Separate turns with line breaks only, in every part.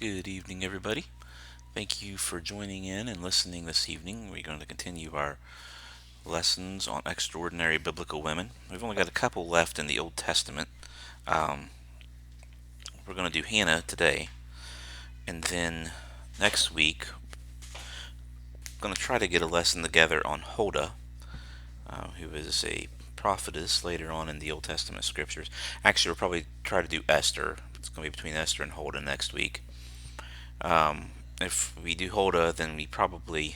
Good evening, everybody. Thank you for joining in and listening this evening. We're going to continue our lessons on extraordinary biblical women. We've only got a couple left in the Old Testament. Um, we're going to do Hannah today, and then next week, we're going to try to get a lesson together on Huldah, who is a prophetess later on in the Old Testament scriptures. Actually, we'll probably try to do Esther. It's going to be between Esther and Huldah next week. If we do Huldah, then we probably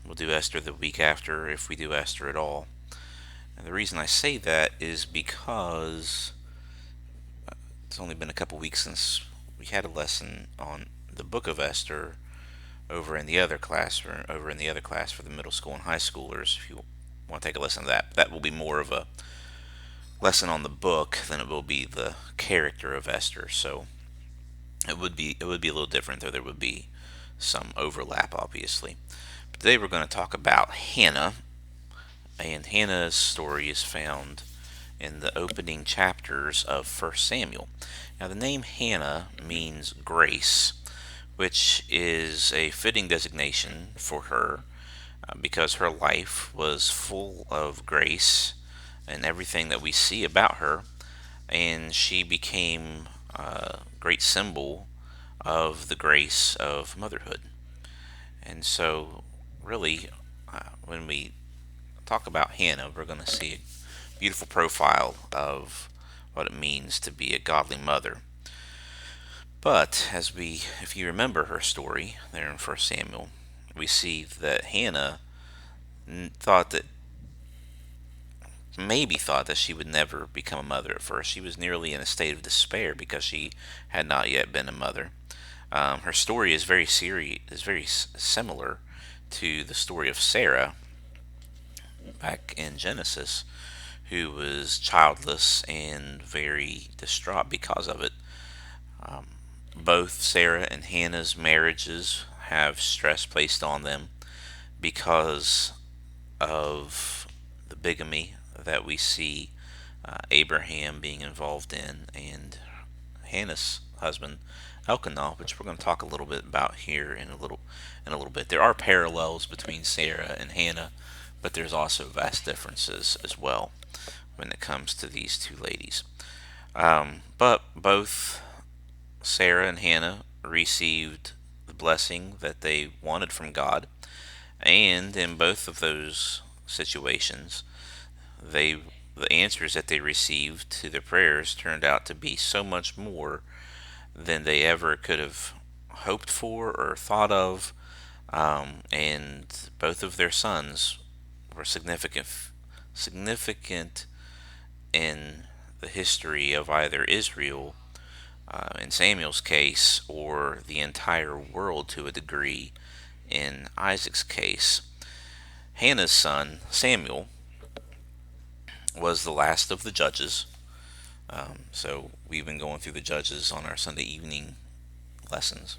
we'll do Esther the week after if we do Esther at all. And the reason I say that is because it's only been a couple weeks since we had a lesson on the book of Esther over in the other class for the middle school and high schoolers. If you want to take a lesson of that, that will be more of a lesson on the book than it will be the character of Esther. So it would be a little different, though there would be some overlap, obviously. But today we're going to talk about Hannah, and Hannah's story is found in the opening chapters of 1 Samuel. Now, the name Hannah means grace, which is a fitting designation for her because her life was full of grace and everything that we see about her, and she became a great symbol of the grace of motherhood. And so, really, when we talk about Hannah, we're going to see a beautiful profile of what it means to be a godly mother. But if you remember her story there in 1 Samuel, we see that Hannah thought that maybe thought that she would never become a mother at first. She was nearly in a state of despair because she had not yet been a mother. Her story is very similar to the story of Sarah back in Genesis, who was childless and very distraught because of it. Both Sarah and Hannah's marriages have stress placed on them because of the bigamy that we see Abraham being involved in, and Hannah's husband Elkanah, which we're going to talk a little bit about here in a little bit. There are parallels between Sarah and Hannah, but there's also vast differences as well when it comes to these two ladies. But both Sarah and Hannah received the blessing that they wanted from God, and in both of those situations, the answers that they received to their prayers turned out to be so much more than they ever could have hoped for or thought of. And both of their sons were significant in the history of either Israel, in Samuel's case, or the entire world to a degree in Isaac's case. Hannah's son, Samuel, was the last of the judges. So we've been going through the judges on our Sunday evening lessons,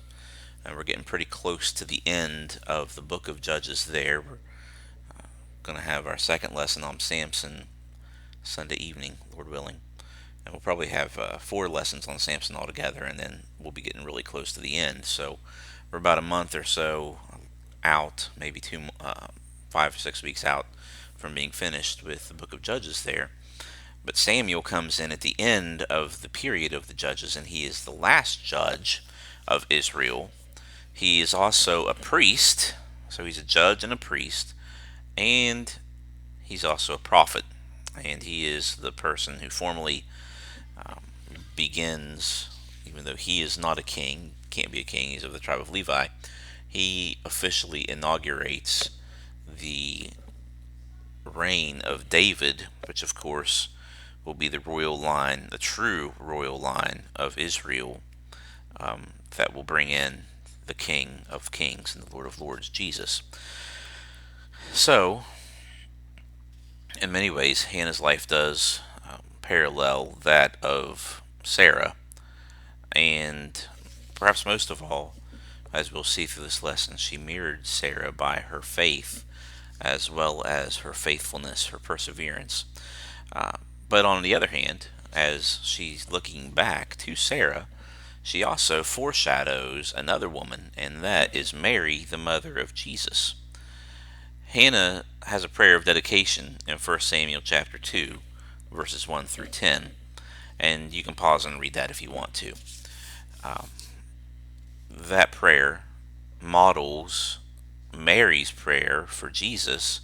and we're getting pretty close to the end of the book of Judges there. We're going to have our second lesson on Samson Sunday evening, Lord willing. And we'll probably have 4 lessons on Samson altogether, and then we'll be getting really close to the end. So we're about a month or so out, maybe 5 or 6 weeks out from being finished with the book of Judges there. But Samuel comes in at the end of the period of the judges, and he is the last judge of Israel. He is also a priest, so he's a judge and a priest, and he's also a prophet. And he is the person who formally begins, even though he is not a king, can't be a king, he's of the tribe of Levi, he officially inaugurates the reign of David, which of course will be the royal line, the true royal line of Israel, that will bring in the King of Kings and the Lord of Lords, Jesus. So, in many ways, Hannah's life does parallel that of Sarah, and perhaps most of all, as we'll see through this lesson, she mirrored Sarah by her faith as well as her faithfulness, her perseverance. Uh, but on the other hand, as she's looking back to Sarah, she also foreshadows another woman, and that is Mary, the mother of Jesus. Hannah has a prayer of dedication in 1 Samuel chapter 2, verses 1 through 10, and you can pause and read that if you want to. Um, that prayer models Mary's prayer for Jesus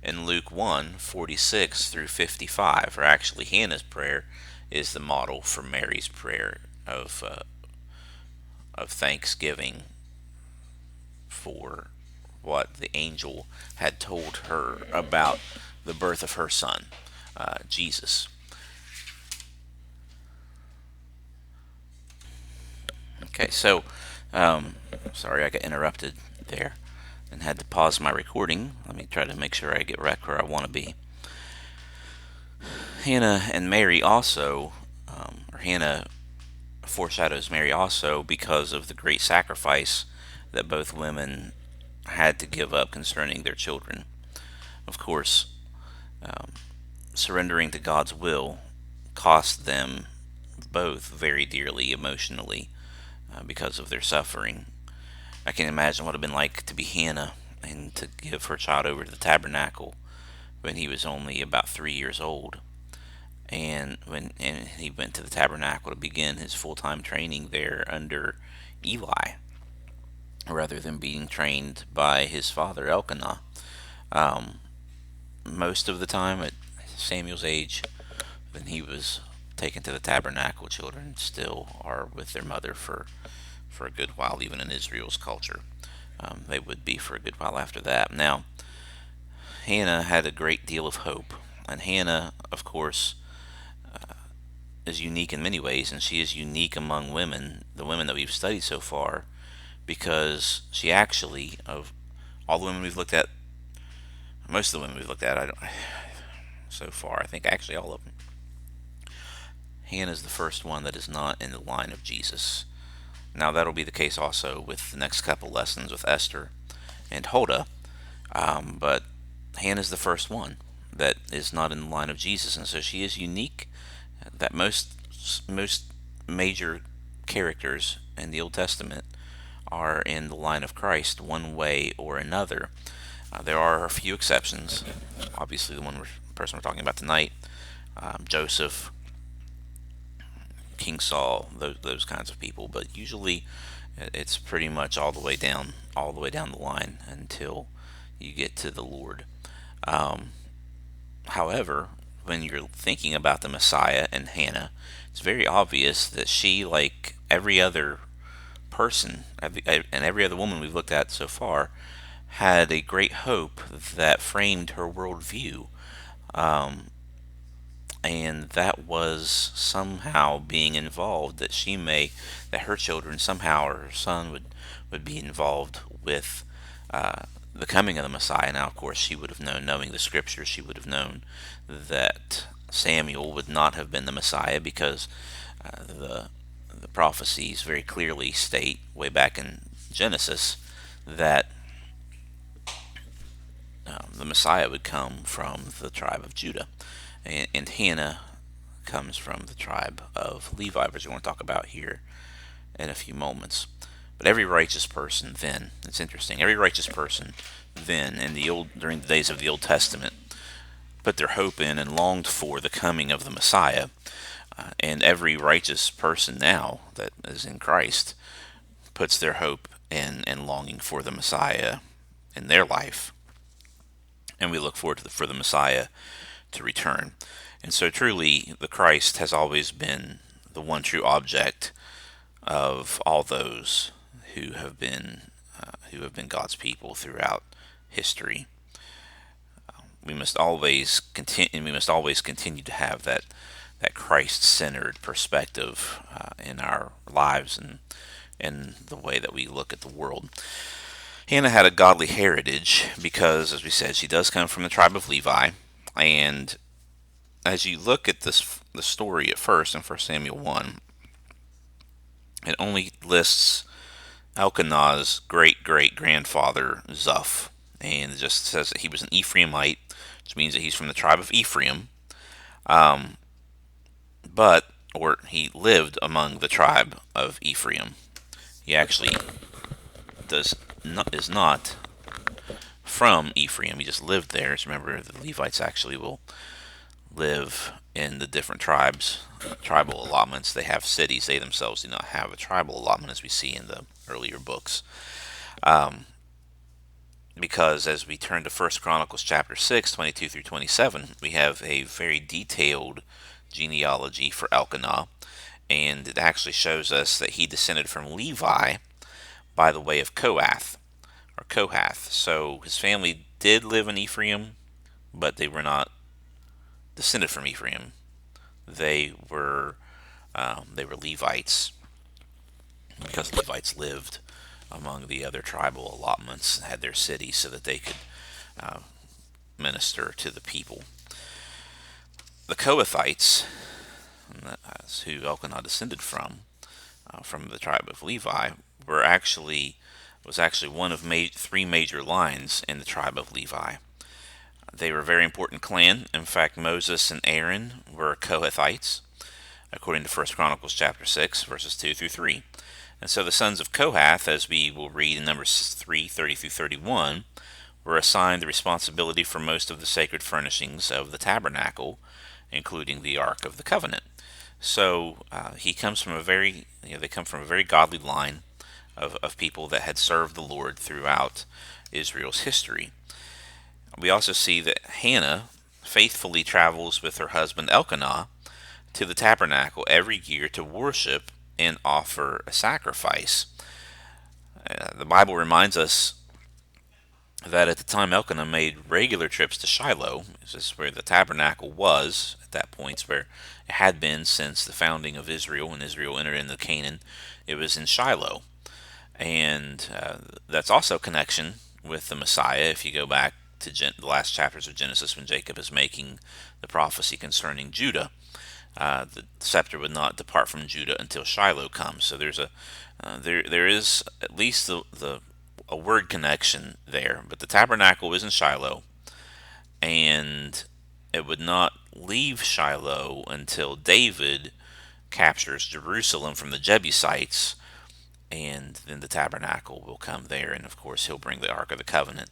in Luke 1:46 through 55, or actually Hannah's prayer is the model for Mary's prayer of thanksgiving for what the angel had told her about the birth of her son, Jesus. Okay, so sorry I got interrupted there and had to pause my recording. Let me try to make sure I get right where I want to be. Hannah and Mary also, or Hannah foreshadows Mary also because of the great sacrifice that both women had to give up concerning their children. Of course, um, surrendering to God's will cost them both very dearly emotionally because of their suffering. I can imagine what it would have been like to be Hannah and to give her child over to the tabernacle when he was only about 3 years old. And he went to the tabernacle to begin his full-time training there under Eli, rather than being trained by his father Elkanah. Um, Most of the time at Samuel's age, when he was taken to the tabernacle, children still are with their mother for a good while, even in Israel's culture. They would be for a good while after that. Now, Hannah had a great deal of hope, and Hannah, of course, is unique in many ways, and she is unique among women, the women that we've studied so far, because she actually, of all the women we've looked at, most of the women we've looked at, so far, I think actually all of them, Hannah is the first one that is not in the line of Jesus. Now that'll be the case also with the next couple lessons with Esther and Huldah, but Hannah's the first one that is not in the line of Jesus, and so she is unique. That most major characters in the Old Testament are in the line of Christ one way or another. There are a few exceptions. Obviously, the person we're talking about tonight, Joseph, King Saul, those kinds of people. But usually, it's pretty much all the way down the line until you get to the Lord. Um, However, when you're thinking about the Messiah and Hannah, it's very obvious that she, like every other person and every other woman we've looked at so far, had a great hope that framed her worldview. Um, and that was somehow being involved, that her children somehow, or her son would be involved with the coming of the Messiah. Now, of course, she would have known, knowing the scriptures, she would have known that Samuel would not have been the Messiah, because the prophecies very clearly state way back in Genesis that the Messiah would come from the tribe of Judah, and Hannah comes from the tribe of Levi, which we're going to talk about here in a few moments. But every righteous person then, it's interesting, every righteous person then during the days of the Old Testament put their hope in and longed for the coming of the Messiah. And every righteous person now that is in Christ puts their hope in and longing for the Messiah in their life. And we look forward for the Messiah to return. And so truly, the Christ has always been the one true object of all those who have been God's people throughout history. We must always continue. We must always continue to have that Christ-centered perspective in our lives and in the way that we look at the world. Hannah had a godly heritage because, as we said, she does come from the tribe of Levi. And as you look at the story at first in 1 Samuel 1, it only lists Elkanah's great great grandfather Zuph, and it just says that he was an Ephraimite, which means that he's from the tribe of Ephraim. Um, or he lived among the tribe of Ephraim. He actually is not from Ephraim. He just lived there. So remember, the Levites actually will live in the different tribes, tribal allotments. They have cities. They themselves do not have a tribal allotment, as we see in the earlier books. Because as we turn to First Chronicles chapter 6, 22 through 27, we have a very detailed genealogy for Elkanah, and it actually shows us that he descended from Levi by the way of Kohath. So his family did live in Ephraim, but they were not descended from Ephraim. They were Levites, because Levites lived among the other tribal allotments and had their cities so that they could uh, minister to the people. The Kohathites, who Elkanah descended from the tribe of Levi, were actually was actually one of three major lines in the tribe of Levi. They were a very important clan. In fact, Moses and Aaron were Kohathites, according to First Chronicles chapter 6, verses 2 through 3. And so the sons of Kohath, as we will read in Numbers 3:30 through 31, were assigned the responsibility for most of the sacred furnishings of the tabernacle, including the Ark of the Covenant. So he comes from they come from a very godly line of people that had served the Lord throughout Israel's history. We also see that Hannah faithfully travels with her husband Elkanah to the tabernacle every year to worship and offer a sacrifice. The Bible reminds us that at the time Elkanah made regular trips to Shiloh. This is where the tabernacle was at that point. It's where it had been since the founding of Israel. When Israel entered into Canaan, it was in Shiloh. And that's also a connection with the Messiah. If you go back to the last chapters of Genesis, when Jacob is making the prophecy concerning Judah, the scepter would not depart from Judah until Shiloh comes. So there is at least a word connection there. But the tabernacle is in Shiloh, and it would not leave Shiloh until David captures Jerusalem from the Jebusites, and then the tabernacle will come there, and of course he'll bring the Ark of the Covenant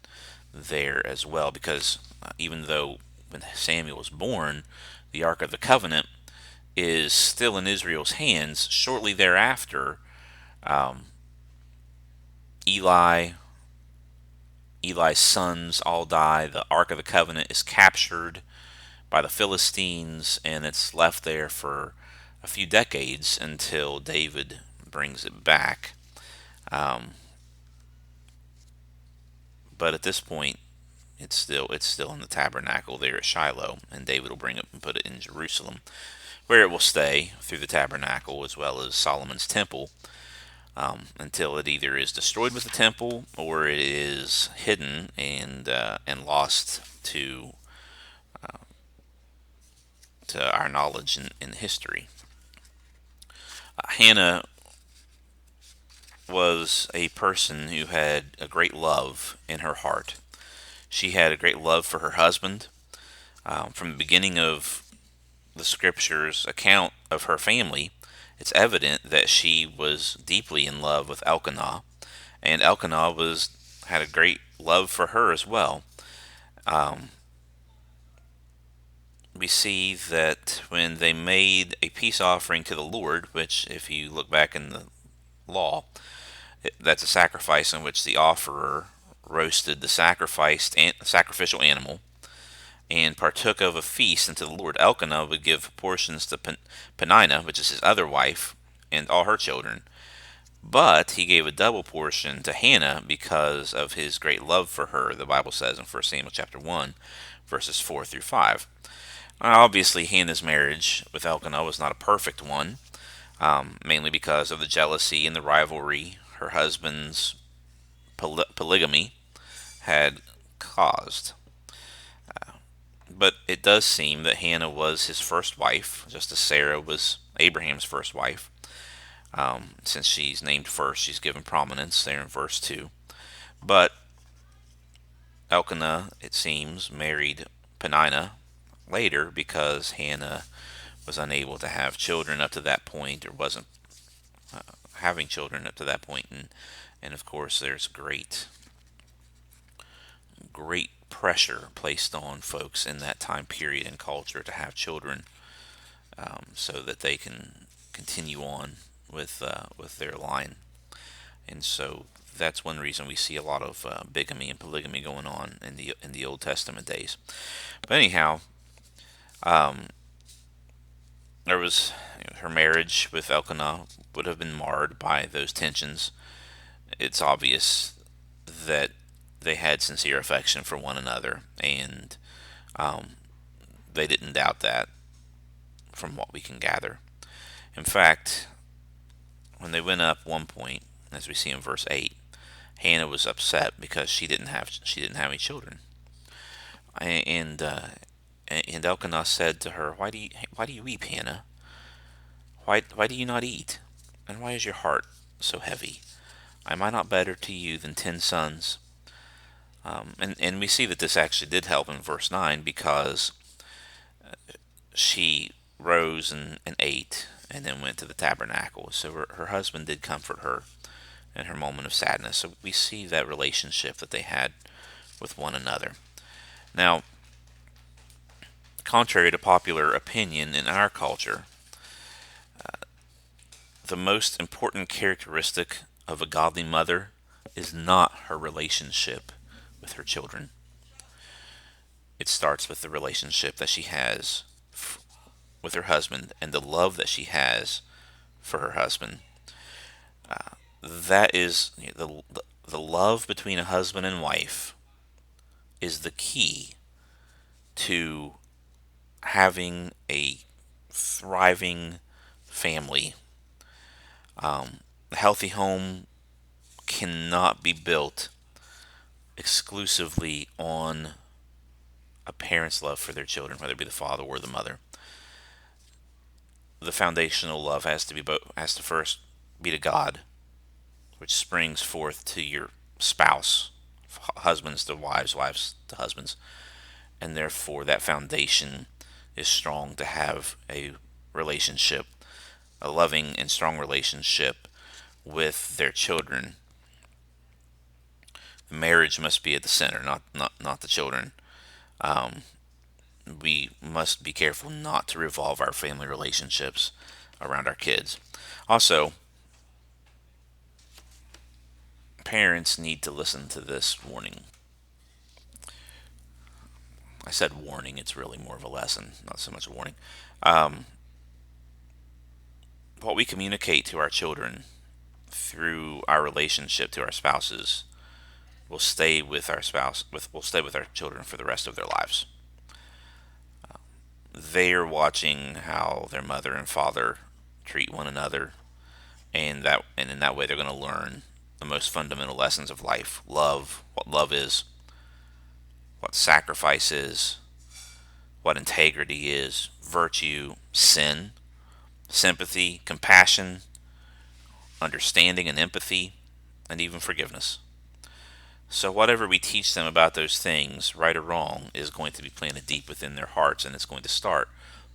there as well, because even though when Samuel was born, the Ark of the Covenant is still in Israel's hands. Shortly thereafter, um, Eli's sons all die. The Ark of the Covenant is captured by the Philistines, and it's left there for a few decades until David brings it back. Um, but at this point, it's still in the tabernacle there at Shiloh, and David will bring it and put it in Jerusalem, where it will stay through the tabernacle as well as Solomon's temple, until it either is destroyed with the temple or it is hidden and lost to our knowledge in history. Hannah was a person who had a great love in her heart. She had a great love for her husband. From the beginning of the scriptures account of her family, it's evident that she was deeply in love with Elkanah, and Elkanah had a great love for her as well. Um, we see that when they made a peace offering to the Lord, which, if you look back in the law, that's a sacrifice in which the offerer roasted the sacrificial animal and partook of a feast unto the Lord. Elkanah would give portions to Peninnah, which is his other wife, and all her children. But he gave a double portion to Hannah because of his great love for her, the Bible says in 1 Samuel chapter 1, verses 4 through 5. Obviously, Hannah's marriage with Elkanah was not a perfect one, mainly because of the jealousy and the rivalry her husband's polygamy had caused. But it does seem that Hannah was his first wife, just as Sarah was Abraham's first wife. Since she's named first, she's given prominence there in verse 2. But Elkanah, it seems, married Peninnah later because Hannah was unable to have children up to that point, or wasn't having children up to that point, and of course there's great pressure placed on folks in that time period and culture to have children, so that they can continue on with their line. And so that's one reason we see a lot of bigamy and polygamy going on in the Old Testament days. But anyhow, um, there was her marriage with Elkanah would have been marred by those tensions. It's obvious that they had sincere affection for one another, and um, they didn't doubt that from what we can gather. In fact, when they went up one point, as we see in verse 8, Hannah was upset because she didn't have any children, and and Elkanah said to her, "Why do you weep, Hannah? Why do you not eat? And why is your heart so heavy? Am I not better to you than 10 sons?" And we see that this actually did help in verse 9, because she rose and ate and then went to the tabernacle. So her husband did comfort her in her moment of sadness. So we see that relationship that they had with one another. Now, contrary to popular opinion in our culture, the most important characteristic of a godly mother is not her relationship with her children. It starts with the relationship that she has with her husband and the love that she has for her husband. That is, the love between a husband and wife is the key to having a thriving family. A healthy home cannot be built exclusively on a parent's love for their children, whether it be the father or the mother. The foundational love has to first be to God, which springs forth to your spouse, husbands to wives, wives to husbands, and therefore that foundation is strong to have a relationship, a loving and strong relationship with their children. The marriage must be at the center, not the children. Um, we must be careful not to revolve our family relationships around our kids. Also, parents need to listen to this warning. I said warning, it's really more of a lesson, not so much a warning. Um, what we communicate to our children through our relationship to our spouses will stay with our children for the rest of their lives. They are watching how their mother and father treat one another, and in that way they're going to learn the most fundamental lessons of life: love, what love is, what sacrifice is, what integrity is, virtue, sin, sympathy, compassion, understanding and empathy, and even forgiveness. So, whatever we teach them about those things, right or wrong, is going to be planted deep within their hearts, and it's going to start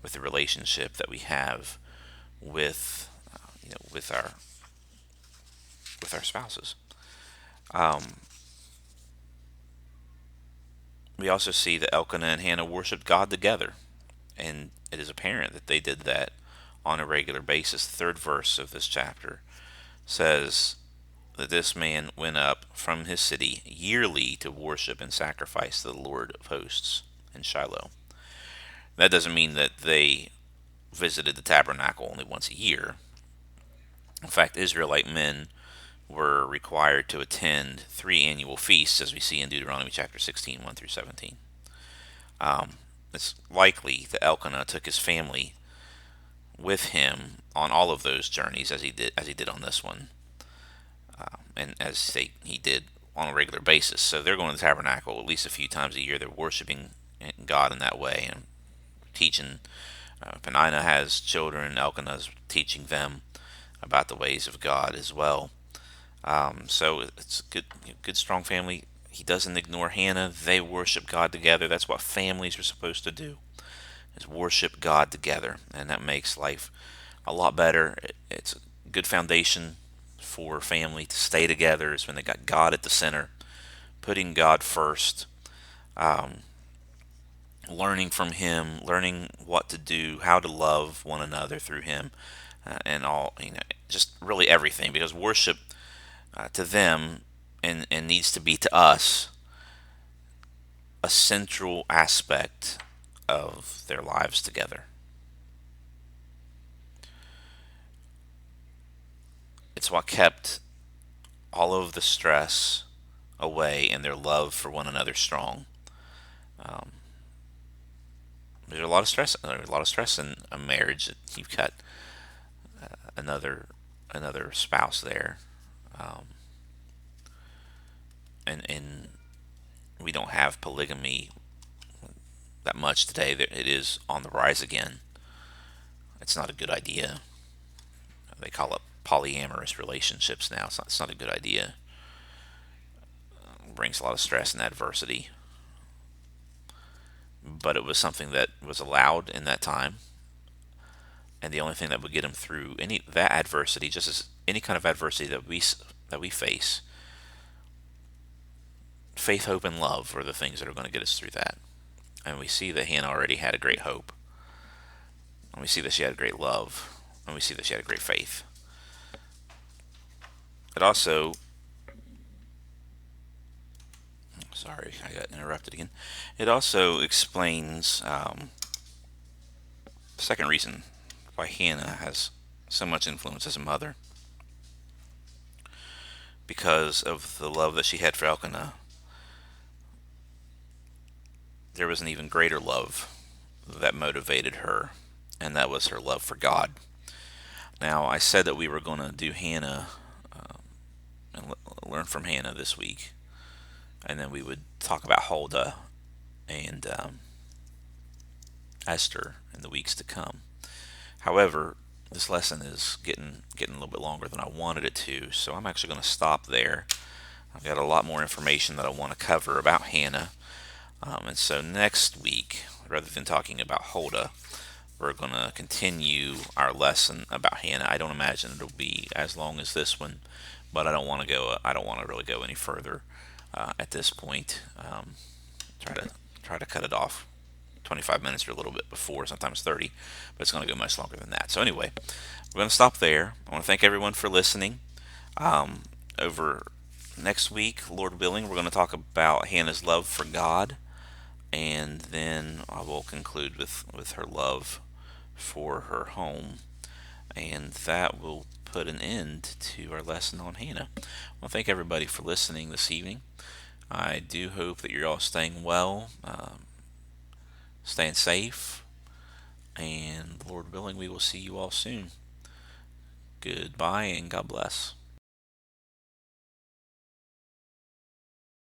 with the relationship that we have with, with our spouses. Um, we also see that Elkanah and Hannah worshiped God together, and it is apparent that they did that on a regular basis. The third verse of this chapter says that this man went up from his city yearly to worship and sacrifice to the Lord of hosts in Shiloh. That doesn't mean that they visited the tabernacle only once a year. In fact, Israelite men were required to attend 3 annual feasts, as we see in Deuteronomy chapter 16, 1 through 17. Um, it's likely that Elkanah took his family with him on all of those journeys, as he did on this one, and he did on a regular basis. So they're going to the tabernacle at least a few times a year. They're worshiping God in that way and teaching. Peninnah has children. Elkanah's teaching them about the ways of God as well. So it's a good, strong family. He doesn't ignore Hannah. They worship God together. That's what families are supposed to do. is worship God together, and that makes life a lot better. It's a good foundation for family to stay together is when they got God at the center, putting God first, um, learning from Him, learning what to do, how to love one another through Him, and all, just really everything. Because worship to them and needs to be to us a central aspect of their lives together. It's what kept all of the stress away and their love for one another strong. Um, there's a lot of stress in a marriage. You've got another another spouse there, um, and we don't have polygamy that much today. It is on the rise again. It's not a good idea. They call it polyamorous relationships now. It's not a good idea. It brings a lot of stress and adversity. But it was something that was allowed in that time, and the only thing that would get them through any that adversity, just as any kind of adversity that we face, faith, hope, and love are the things that are going to get us through that. And we see that Hannah already had a great hope, and we see that she had a great love, and we see that she had a great faith. It also, sorry, I got interrupted again. It also explains the second reason why Hannah has so much influence as a mother, because of the love that she had for Elkanah. There was an even greater love that motivated her, and that was her love for God. Now, I said that we were going to do Hannah and learn from Hannah this week, and then we would talk about Huldah and Esther in the weeks to come. However, this lesson is getting a little bit longer than I wanted it to, so I'm actually going to stop there. I've got a lot more information that I want to cover about Hannah, and so next week, rather than talking about Huldah, we're going to continue our lesson about Hannah. I don't imagine it'll be as long as this one, but I don't want to go. I don't want to really go any further at this point. Try to cut it off 25 minutes or a little bit before, sometimes 30, but it's going to go much longer than that. So anyway, we're going to stop there. I want to thank everyone for listening. Over next week, Lord willing, we're going to talk about Hannah's love for God, and then I will conclude with her love for her home, and that will put an end to our lesson on Hannah. Well, thank everybody for listening this evening. I do hope that you're all staying well, staying safe, and Lord willing, we will see you all soon. Goodbye and God bless.